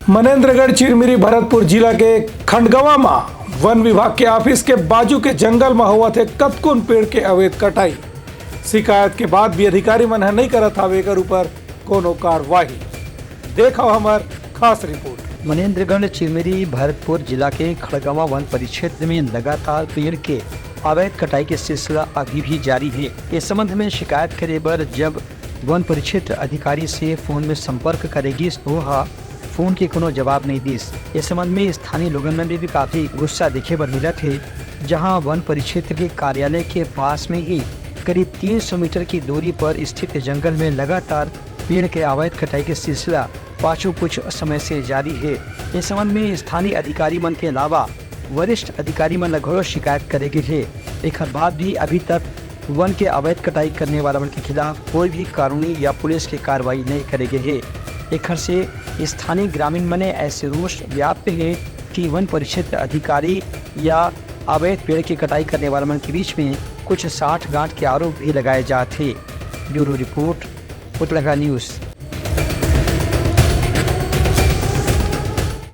मनेन्द्रगढ़ चिरमिरी भरतपुर जिला के खंडगवा में वन विभाग के ऑफिस के बाजू के जंगल में हुआ थे कतकुन पेड़ के अवैध कटाई। शिकायत के बाद भी अधिकारी मन नहीं करत हवे एकर ऊपर कोनो कार्रवाई। देखो हमार खास रिपोर्ट। मनेन्द्रगढ़ चिरमिरी भरतपुर जिला के खड़गवा वन परिक्षेत्र में लगातार पेड़ के अवैध कटाई के सिलसिला अभी भी जारी है। इस संबंध में शिकायत करे पर जब वन परिक्षेत्र अधिकारी से फोन में संपर्क करेगी तो फोन के कोनो जवाब नहीं दिस। इस संबंध में स्थानीय लोगों में भी काफी गुस्सा देखे पर मिला थे, जहां वन परिक्षेत्र के कार्यालय के पास में ही करीब 300 मीटर की दूरी पर स्थित जंगल में लगातार पेड़ के अवैध कटाई के सिलसिला पाछू कुछ समय से जारी है। इस संबंध में स्थानीय अधिकारी मन के अलावा वरिष्ठ अधिकारी मन लगभग शिकायत करेगी थे। एक बाद भी अभी तक वन के अवैध कटाई करने वाला मन के खिलाफ कोई भी कानूनी या पुलिस की कार्रवाई नहीं करेगी है। एक से स्थानीय ग्रामीण मने ऐसे रोष व्याप्त है कि वन परिक्षेत्र अधिकारी या अवैध पेड़ की कटाई करने वाले मन के बीच में कुछ 60 गांठ के आरोप भी लगाए जाते। ब्यूरो रिपोर्ट, पुतलगा न्यूज़।